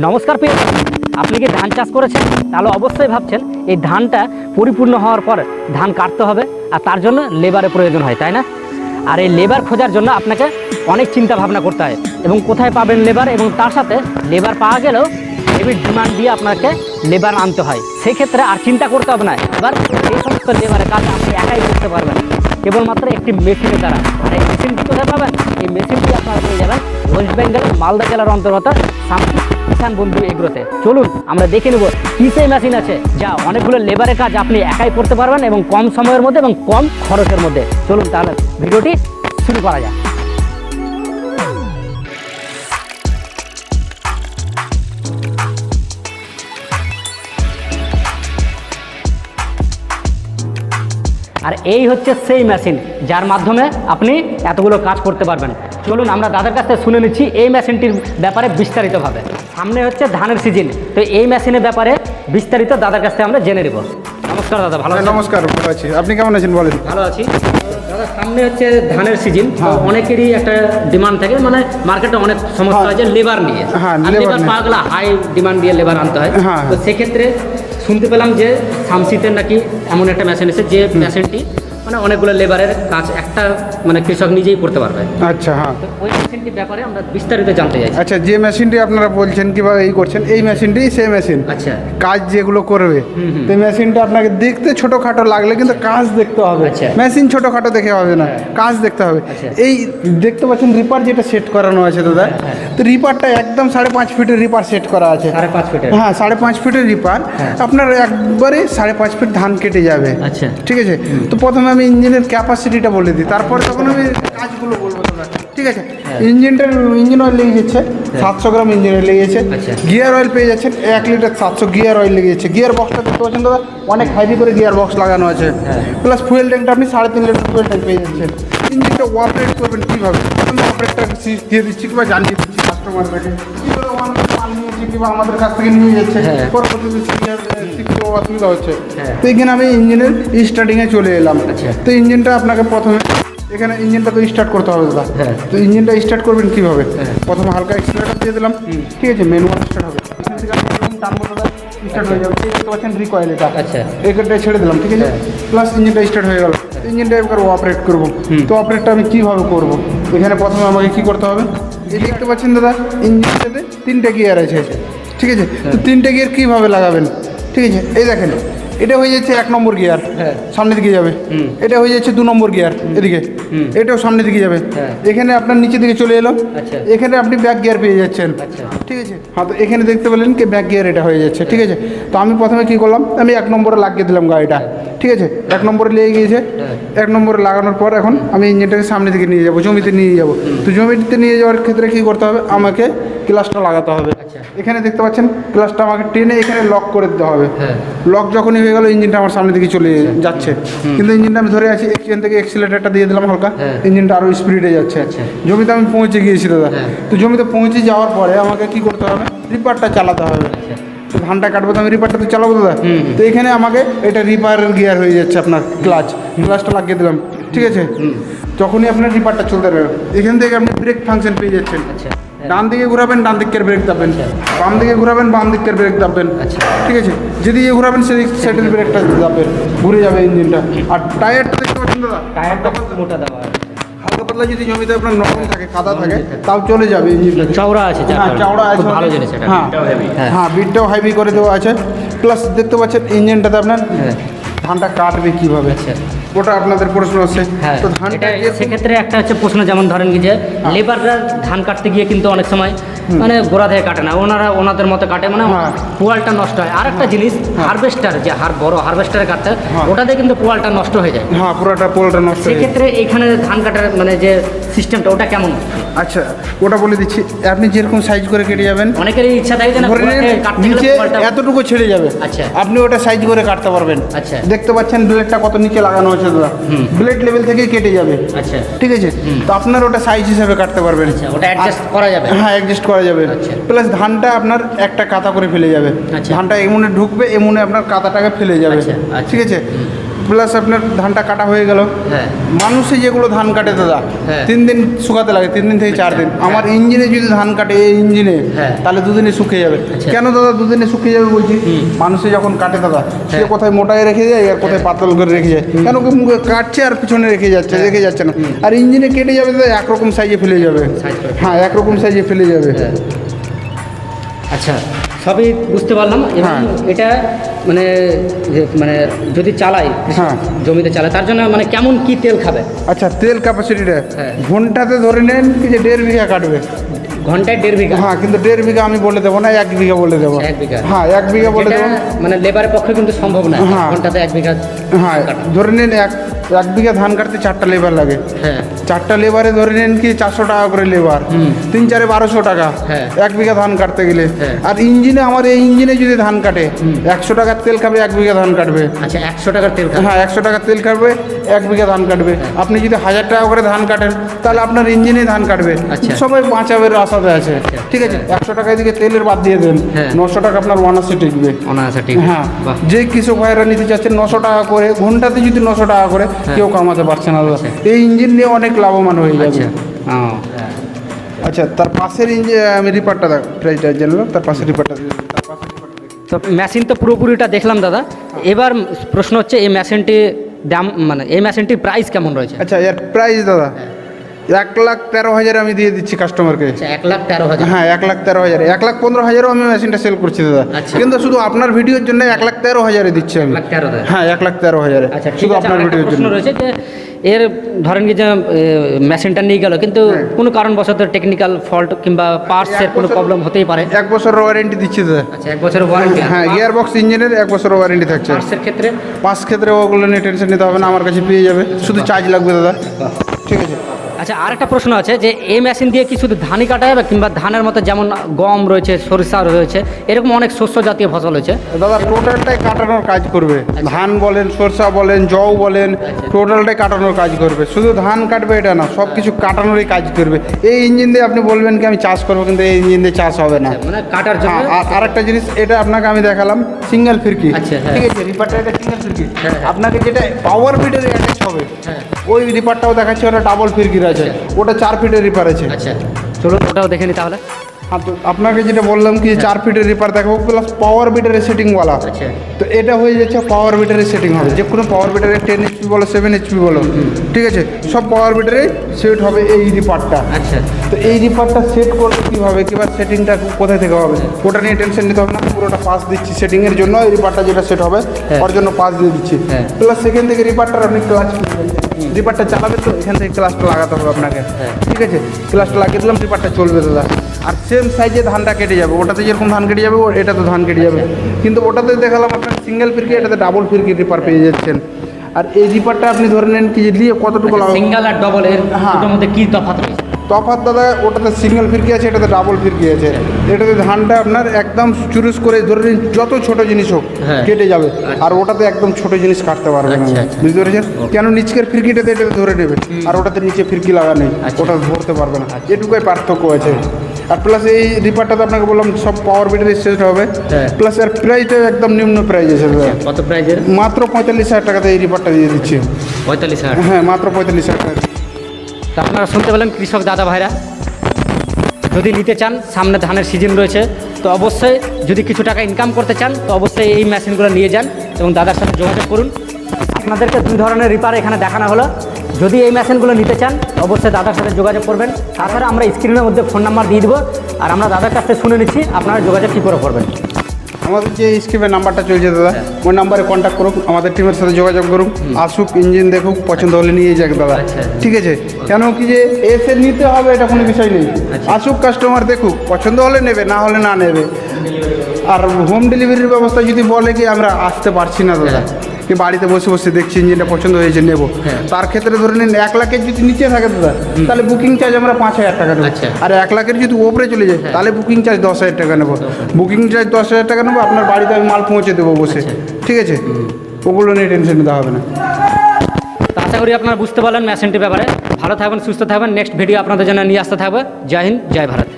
নমস্কার প্রিয়, আপনি কি ধান চাষ করেছেন? তাহলে অবশ্যই ভাবছেন এই ধানটা পরিপূর্ণ হওয়ার পর ধান কাটতে হবে, আর তার জন্য লেবারের প্রয়োজন হয়, তাই না? আর এই লেবার খোঁজার জন্য আপনাকে অনেক চিন্তা ভাবনা করতে হয় এবং কোথায় পাবেন লেবার, এবং তার সাথে লেবার পাওয়া গেলেও হেভি ডিমান্ড দিয়ে আপনাকে লেবার আনতে হয়। সেই ক্ষেত্রে আর চিন্তা করতে হবে না, এবার এই সমস্ত লেবারের কাজ আপনি একাই করতে পারবেন কেবলমাত্র একটি মেশিনের দ্বারা। আর এই মেশিনটি কোথায় পাবেন? এই মেশিনটি আপনারা পেয়ে যাবেন ওয়েস্ট বেঙ্গল মালদা জেলার অন্তর্গত কিষাণ বন্ধু এগ্রোতে। চলুন আমরা দেখে নেব কী সেই মেশিন আছে যা অনেকগুলো লেবারের কাজ আপনি একাই করতে পারবেন এবং কম সময়ের মধ্যে এবং কম খরচের মধ্যে। চলুন তাহলে ভিডিওটি শুরু করা যাক। আর এই হচ্ছে সেই মেশিন যার মাধ্যমে আপনি এতগুলো কাজ করতে পারবেন। চলুন আমরা দাদার কাছ থেকে শুনে নিচ্ছি এই মেশিনটির ব্যাপারে বিস্তারিতভাবে। সামনে হচ্ছে ধানের সিজন, তো এই মেশিনের ব্যাপারে বিস্তারিত দাদার কাছ থেকে আমরা জেনে নেব। নমস্কার দাদা, ভালো আছেন? নমস্কার, ভালো আছি। আপনি কেমন আছেন বলেন? ভালো আছি দাদা। সামনে হচ্ছে ধানের সিজন, অনেকেরই একটা ডিমান্ড থাকে, মানে মার্কেটে অনেক সমস্যা হয় যে লেবার নিয়ে, লেবার পাওয়া গেলে হাই ডিমান্ড দিয়ে লেবার আনতে হয়। তো সেক্ষেত্রে শুনতে পেলাম যে সামসিতের নাকি এমন একটা মেশিন এসেছে যে মেশিনটি মানে অনেকগুলো লেবারের কাজ একটা মানে কৃষক নিজেই করতে পারবে। আচ্ছা, হ্যাঁ। তো ওই মেশিনটির ব্যাপারে আমরা বিস্তারিত জানতে চাই। আচ্ছা, যে মেশিনটি আপনারা বলছেন কিংবা এই করছেন, এই মেশিনটি সেই মেশিন। আচ্ছা, কাজ যেগুলো করবে, তো এই মেশিনটা আপনাকে দেখতে ছোটোখাটো লাগলে কিন্তু কাজ দেখতে হবে। আচ্ছা, মেশিন ছোটোখাটো দেখে হবে না, কাজ দেখতে হবে। এই দেখতে পাচ্ছেন রিপার যেটা সেট করানো আছে দাদা, তো রিপারটা একদম 5.5 ফিটের রিপার সেট করা আছে। 5.5 ফিটের? হ্যাঁ, 5.5 ফিটের রিপার। আপনার একবারে 5.5 ফিট ধান কেটে যাবে। আচ্ছা, ঠিক আছে। তো প্রথমে আমি ইঞ্জিনের ক্যাপাসিটিটা বলে দিই, তারপরে তখন আমি কাজগুলো বলবো দাদা। ঠিক আছে। ইঞ্জিন অয়েল লেগে যাচ্ছে 700 গ্রাম ইঞ্জিন অয়েল লেগেছে। গিয়ার অয়েল পেয়ে যাচ্ছেন 1 লিটার 700 গিয়ার অয়েল লেগেছে। গিয়ার বক্সটা দেখতে পাচ্ছেন দাদা, অনেক হেভি করে গিয়ার বক্স লাগানো আছে। প্লাস ফুয়েল ট্যাঙ্কটা আপনি 3.5 লিটার ফুয়েল ট্যাঙ্ক পেয়ে যাচ্ছেন। ইঞ্জিনটা অপারেট করবেন কীভাবে, আমি অপারেটটা দিয়ে দিচ্ছি কিংবা জানিয়ে দিচ্ছি কাস্টমারকে কীভাবে মাল নিয়েছে কিংবা আমাদের কাছ থেকে নিয়ে যাচ্ছে, পরবর্তীতে শিখতে অসুবিধা হচ্ছে। তো এখানে আমি ইঞ্জিনের স্টার্টিংয়ে চলে এলাম। তো ইঞ্জিনটা আপনাকে প্রথমে এখানে ইঞ্জিনটা তো স্টার্ট করতে হবে দাদা। তো ইঞ্জিনটা স্টার্ট করবেন কীভাবে? প্রথমে হালকা এক্সিলারেটর দিয়ে দিলাম, ঠিক আছে, ম্যানুয়াল স্টার্ট হবে। এখান থেকে টানবো দাদা, স্টার্ট হয়ে যাবে। দেখতে পাচ্ছেন রিকয়েল, এটা এখানটায় ছেড়ে দিলাম, ঠিক আছে। প্লাস ইঞ্জিনটা স্টার্ট হয়ে গেল। ইঞ্জিনটা এবার অপারেট করবো। তো অপারেটটা আমি কীভাবে করবো? এখানে প্রথমে আমাকে কী করতে হবে? এই দেখতে পাচ্ছেন দাদা, ইঞ্জিনটাতে 3টে গিয়ার আছে, ঠিক আছে। তো 3টে গিয়ার কীভাবে লাগাবেন? ঠিক আছে, এই দেখেন, এটা হয়ে যাচ্ছে 1 নম্বর গিয়ার, সামনের দিকে যাবে। এটা হয়ে যাচ্ছে 2 নম্বর গিয়ার, এদিকে। এটাও সামনের দিকে যাবে। এখানে আপনার নিচের দিকে চলে এলো, এখানে আপনি ব্যাক গিয়ার পেয়ে যাচ্ছেন, ঠিক আছে। হ্যাঁ, তো এখানে দেখতে পেলেন কি ব্যাক গিয়ার এটা হয়ে যাচ্ছে, ঠিক আছে। তো আমি প্রথমে কী করলাম, আমি 1 নম্বরে লাগিয়ে দিলাম গাড়িটা, ঠিক আছে। 1 নম্বরে লেগে গিয়েছে। 1 নম্বরে লাগানোর পর এখন আমি ইঞ্জিনটাকে সামনের দিকে নিয়ে যাবো, জমিতে নিয়ে যাবো। তো জমিতে নিয়ে যাওয়ার ক্ষেত্রে কী করতে হবে, আমাকে ক্লাচটা লাগাতে হবে। এখানে দেখতে পাচ্ছেন ক্লাচটা আমাকে টেনে এখানে লক করে দিতে হবে। লক যখনই হয়ে গেল, ইঞ্জিনটা আমার সামনের দিকে চলে যাচ্ছে, কিন্তু ইঞ্জিনটা আমি ধরে আছি। এখান থেকে এক্সিলারেটরটা দিয়ে দিলাম হালকা, ইঞ্জিনটা আরও স্পিডে যাচ্ছে। জমিতে আমি পৌঁছে গিয়েছি দাদা। তো জমিতে পৌঁছে যাওয়ার পরে আমাকে কি করতে হবে, রিপারটা চালাতে হবে। ধানটা কাটবো তো আমি রিপারটা তো চালাবো দাদা। তো এখানে আমাকে এটা রিপারের গিয়ার হয়ে যাচ্ছে, আপনার ক্লাচটা লাগিয়ে দিলাম, ঠিক আছে। যখনই আপনার রিপারটা চলতে পারবে, এখান থেকে আপনি ব্রেক ফাংশন পেয়ে যাচ্ছেন। ডান দিকে ঘুরাবেন, ডান দিকের ব্রেক দাববেন, বাম দিকে ঘুরাবেন, বাম দিকের ব্রেক দাববেন, ঠিক আছে। যেদিকে ঘুরাবেন সেদিক সাইডের ব্রেকটা দাববেন, ঘুরে যাবে ইঞ্জিনটা। আর টায়ারটা দেখতে পাচ্ছেন দাদা, টায়ারটা মোটা দেওয়া আছে। হালকা পাতলা যদি জমিতে আপনার নরম থাকে, কাদা থাকে, তাও চলে যাবে ইঞ্জিনটা। চওড়া আছে, হ্যাঁ, চওড়া আছে, ভালো জিনিস এটা। হ্যাঁ, বিটটাও হেভি করে দেওয়া আছে। প্লাস দেখতে পাচ্ছেন ইঞ্জিনটাতে আপনার ধানটা কাটবে কীভাবে, ওটা আপনাদের প্রশ্ন আছে। তো ধানটা সেক্ষেত্রে একটা হচ্ছে প্রশ্ন, যেমন ধরেন কি যে লেবাররা ধান কাটতে গিয়ে কিন্তু অনেক সময় মানে গোড়া থেকে কাটে না, ওনাদের মতো কাটে, মানে পোয়ালটা নষ্ট হয়। আর একটা জিনিস, হারভেস্টার যে বড় হারভেস্টারে কাটতে, ওটাতে কিন্তু পোয়ালটা নষ্ট হয়ে যায়। হ্যাঁ, পুরোটা পোয়ালটা নষ্ট। সেক্ষেত্রে এখানে ধান কাটার মানে যে সিস্টেমটা, ওটা কেমন? আচ্ছা, ওটা বলে দিচ্ছি। আপনি যেরকম সাইজ করে কেটে যাবেন, অনেকেরই ইচ্ছা থাকে যে না কাটতে গেলে এতটুকু ছেড়ে যাবে, আচ্ছা, আপনি ওটা সাইজ করে কাটতে পারবেন। আচ্ছা, দেখতে পাচ্ছেন ব্লেডটা কত নিচে লাগানো আছে দাদা, ব্লেড লেভেল থেকে কেটে যাবে। আচ্ছা, ঠিক আছে। তো আপনার ওটা সাইজ হিসাবে কাটতে পারবেন। ওটা অ্যাডজাস্ট করা যাবে। হ্যাঁ, অ্যাডজাস্ট করা যাবে। প্লাস ধানটা আপনার একটা কাতা করে ফেলে যাবে। ধানটা এমনে ঢুকবে, এমনে আপনার কাতাটাকে ফেলে যাবে, ঠিক আছে। প্লাস আপনার ধানটা কাটা হয়ে গেল। হ্যাঁ মানুষে যেগুলো ধান কাটে দাদা হ্যাঁ। 3 দিন শুকাতে লাগে, 3 দিন থেকে 4 দিন। আমার ইঞ্জিনে যদি ধান কাটে এই ইঞ্জিনে, হ্যাঁ। তাহলে 2 দিনে শুকিয়ে যাবে। আচ্ছা। কেন দাদা 2 দিনে শুকিয়ে যাবে বলছি? মানুষে যখন কাটে দাদা, সে হ্যাঁ। কোথায় মোটায় রেখে যায় আর কোথায় পাতল করে রেখে যায়। কেন কি মুখে কাটছে আর পিছনে রেখে যাচ্ছে, রেখে যাচ্ছে না। আর ইঞ্জিনে কেটে যাবে দাদা একরকম সাইজে ফেলে যাবে। Size করে। হ্যাঁ, একরকম সাইজে ফেলে যাবে। আচ্ছা, সবই বুঝতে পারলাম। এবং হ্যাঁ। এটা মানে মানে যদি চালাই, হ্যাঁ। জমিতে চালায়, তার জন্য মানে কেমন কি তেল খাবে? আচ্ছা, তেল ক্যাপাসিটিটা হ্যাঁ। ঘন্টাতে ধরে নেন কি যে 1.5 বিঘা কাটবে। ঘন্টায় 1.5 বিঘা? হ্যাঁ, কিন্তু 1.5 বিঘা আমি বলে দেবো না, 1 বিঘা বলে দেবো। 1 বিঘা? হ্যাঁ, 1 বিঘা বলে যেটা দেবো। মানে লেবারের পক্ষে কিন্তু সম্ভব না হ্যাঁ। ঘন্টাতে 1 বিঘা হ্যাঁ, কাটা। ধরে নিন 1 বিঘা ধান কাটতে 4টা লেবার লাগে। হ্যাঁ 4টা লেবারে ধরে নিন কি 400 টাকা করে লেবার, 3 4 1200 টাকা হ্যাঁ। 1 বিঘা ধান কাটতে গেলে। হ্যাঁ। আর ইঞ্জিনে, আমার এই ইঞ্জিনে যদি ধান কাটে 100 টাকার তেল খাবে, 1 বিঘা ধান কাটবে। আচ্ছা, 100 টাকার তেল খাবে? হ্যাঁ, 100 টাকার তেল কাটবে, 1 বিঘা ধান কাটবে। আপনি যদি 1000 টাকা করে ধান কাটেন, তাহলে আপনার ইঞ্জিনে ধান কাটবে। আচ্ছা। সবাই বাঁচাবের আশাতে আছে। ঠিক আছে, 100 টাকা এদিকে তেলের বাদ দিয়ে দেন, হ্যাঁ। 900 টাকা আপনার ওয়ানাসে টিকবে। অনায়াসে ঠিক। হ্যাঁ, বাহ। যে কৃষক ভাইরা নিতে চাচ্ছেন 900 টাকা করে ঘন্টাতে, যদি 900 টাকা করে কেউ কামাতে পারছে না দাদা। এই ইঞ্জিন নিয়ে অনেক লাভবান হয়ে যাবে। আচ্ছা ও। আচ্ছা, তার পাশের ইঞ্জিন আমি রিপারটা প্রাইসটা জানলাম, তার পাশের রিপারটা তো মেশিন তো পুরোপুরিটা দেখলাম দাদা। এবার প্রশ্ন হচ্ছে এই মেশিনটি দাম, মানে এই মেশিনটির প্রাইস কেমন রয়েছে? আচ্ছা, এর প্রাইস দাদা 1,13,000 আমি দিয়ে দিচ্ছি কাস্টমারকে। আচ্ছা, 1,13,000? হ্যাঁ, 1,13,000, 1,15,000 আমি মেশিনটা সেল করছি দাদা। আচ্ছা। কিন্তু শুধু আপনার ভিডিওর জন্য 1,13,000 দিচ্ছি আমি। 1,13,000? হ্যাঁ, 1,13,000 আচ্ছা ঠিক শুধু আছে। আপনার আমার একটা ভিডিওর প্রশ্ন জন্য। রয়েছে যে এর ধরেন কি যে মেশিনটা নিয়ে গেল, কিন্তু হ্যাঁ। কোনো কারণবশত টেকনিক্যাল ফল্ট কিংবা পার্টসের কোনো প্রবলেম হতেই পারে। 1 বছর ওয়ারেন্টি দিচ্ছি দাদা। আচ্ছা, 1 বছরের ওয়ারেন্টি? হ্যাঁ, গিয়ার বক্স ইঞ্জিনের 1 বছর ওয়ারেন্টি থাকছে। পার্টসের ক্ষেত্রে? পাঁচ ক্ষেত্রে ওগুলো নিয়ে টেনশন নিতে হবে না, আমার কাছে পেয়ে যাবে, শুধু চার্জ লাগবে দাদা। ঠিক আছে। আচ্ছা, আরেকটা প্রশ্ন আছে যে এই মেশিন দিয়ে কি শুধু ধানই কাটা যাবে, কিংবা ধানের মতো যেমন গম রয়েছে, সরিষা রয়েছে, এরকম অনেক শস্য জাতীয় ফসল রয়েছে? দাদা টোটালটাই কাটানোর কাজ করবে। ধান বলেন, সরষা বলেন, জও বলেন, টোটালটাই কাটানোর কাজ করবে। শুধু ধান কাটবে এটা না, সব কিছু কাটানোরই কাজ করবে। এই ইঞ্জিন দিয়ে আপনি বলবেন কি আমি চাষ করবো, কিন্তু এই ইঞ্জিন দিয়ে চাষ হবে না। মানে কাটার জন্য? হ্যাঁ, আর একটা জিনিস, এটা আপনাকে আমি দেখালাম সিঙ্গেল ফিরকি। আচ্ছা, হ্যাঁ। ঠিক আছে, রিপারটা এটা সিঙ্গেল ফিরকি। হ্যাঁ। আপনাকে যেটা পাওয়ার বিটের অ্যাটাচ হবে, হ্যাঁ। ওই রিপারটাও দেখাচ্ছে, ওটা ডাবল ফিরকির আছে, ওটা 4 ফিটের রিপার আছে। আচ্ছা, চলুন ওটাও দেখে নি তাহলে। হ্যাঁ, তো আপনাকে যেটা বললাম কি 4 ফিটের রিপার দেখাবো, প্লাস পাওয়ার বিটারের সেটিংওয়ালা। আচ্ছা। তো এটা হয়ে যাচ্ছে পাওয়ার বিটারের সেটিং হবে, যে কোনো পাওয়ার বিটারে 10 HP বলো, 7 HP বলো, ঠিক আছে, সব পাওয়ার বিটারে সেট হবে এই রিপারটা। আচ্ছা। তো এই রিপারটা সেট করতে কীভাবে, কিংবা সেটিংটা কোথায় থেকে হবে, ওটা নিয়ে টেনশন নিতে হবে না। পুরোটা পাস দিচ্ছি সেটিংয়ের জন্য, এই রিপারটা যেটা সেট হবে হ্যাঁ। ওর জন্য পাস দিয়ে দিচ্ছি। হ্যাঁ। প্লাস সেখান থেকে রিপারটার আপনি ক্লাচ, রিপারটা চালাবে তো এখান থেকে ক্লাচটা লাগাতে হবে আপনাকে। হ্যাঁ। ঠিক আছে, ক্লাচটা লাগিয়ে দিলাম, রিপারটা চলবে দাদা। আর সেম সাইজে ধানটা কেটে যাবে, ওটাতে যেরকম ধান কেটে যাবে এটাতে ধান কেটে যাবে। কিন্তু ওটাতে দেখালাম আপনার সিঙ্গেল ফিরকি, এটাতে ডাবল ফিরকি রিপার পেয়ে যাচ্ছেন। আর এই রিপারটা আপনি ধরে নেন কি যে দিয়ে কতটুকু লাগাবো। সিঙ্গেল আর ডবল এর হ্যাঁ। দুটোর মধ্যে কি তফাৎ রয়েছে? তফাৎ দাদা, ওটাতে সিঙ্গেল ফিরকি আছে, এটাতে ডাবল ফিরকি আছে। এটাতে ধানটা আপনার একদম চুরুস করে ধরে নিন, যত ছোট জিনিস হোক হ্যাঁ। কেটে যাবে। আর ওটাতে একদম ছোট জিনিস কাটতে পারবে না। আচ্ছা, আচ্ছা। বুঝতে পেরেছেন? কেন নিচকের ফিরকিটাতে এটাতে ধরে নেবে, আর ওটাতে নিচে ফিরকি লাগা নেই, আচ্ছা। ওটা ধরতে পারবে না। এটুকুই পার্থক্য আছে। আর প্লাস এই রিপারটাতে আপনাকে বললাম সব পাওয়ার বিটারে সেট হবে। হ্যাঁ। প্লাস এর প্রাইসটা একদম নিম্ন প্রাইস আছে দাদা। কত প্রাইজের? মাত্র 45,000 টাকাতে এই রিপারটা দিয়ে দিচ্ছি। 45,000? হ্যাঁ, মাত্র 45,000 টাকা। তা আপনারা শুনতে পেলেন কৃষক দাদা ভাইরা, যদি নিতে চান, সামনে ধানের সিজন রয়েছে, তো অবশ্যই যদি কিছু টাকা ইনকাম করতে চান, তো অবশ্যই এই মেশিনগুলো নিয়ে যান এবং দাদার সাথে যোগাযোগ করুন। আপনাদেরকে 2 ধরনের রিপার এখানে দেখানো হলো। যদি এই মেশিনগুলো নিতে চান, অবশ্যই দাদার সাথে যোগাযোগ করবেন। তাছাড়া আমরা স্ক্রিনের মধ্যে ফোন নাম্বার দিয়ে দেবো, আর আমরা দাদার কাছ থেকে শুনে নিচ্ছি আপনারা যোগাযোগ কী করে করবেন। আমাদের যে স্কিমের নাম্বারটা চলছে দাদা, ওই নাম্বারে কন্ট্যাক্ট করুন, আমাদের টিমের সাথে যোগাযোগ করুন, আসুক, ইঞ্জিন দেখুক, পছন্দ হলে নিয়ে যাক দাদা। আচ্ছা। ঠিক আছে, কেন কি যে এসে নিতে হবে এটা কোনো বিষয় নেই। আচ্ছা। আসুক, কাস্টমার দেখুক, পছন্দ হলে নেবে, না হলে না নেবে। আর হোম ডেলিভারির ব্যবস্থা যদি বলে কি আমরা আসতে পারছি না দাদা, কি বাড়িতে বসে বসে দেখছি ইঞ্জিনটা পছন্দ হয়েছে নেবো, হ্যাঁ। তার ক্ষেত্রে ধরে নিন 1 লাখের যদি নিচে থাকে দাদা, তাহলে বুকিং চার্জ আমরা 5,000 টাকা নেবো। আচ্ছা। আর 1 লাখের যদি ওপরে চলে যায়, তাহলে বুকিং চার্জ 10,000 টাকা নেবো। বুকিং চার্জ 10,000 টাকা নেবো, আপনার বাড়িতে আমি মাল পৌঁছে দেবো বসে। ঠিক আছে, ওগুলো নিয়ে টেনশন নিতে হবে না। তো আশা করি আপনারা বুঝতে পারলেন মেশিনটির ব্যাপারে। ভালো থাকবেন, সুস্থ থাকবেন। নেক্সট ভিডিও আপনাদের জন্য নিয়ে আসতে থাকবে। জয় হিন্দ, জয় ভারত।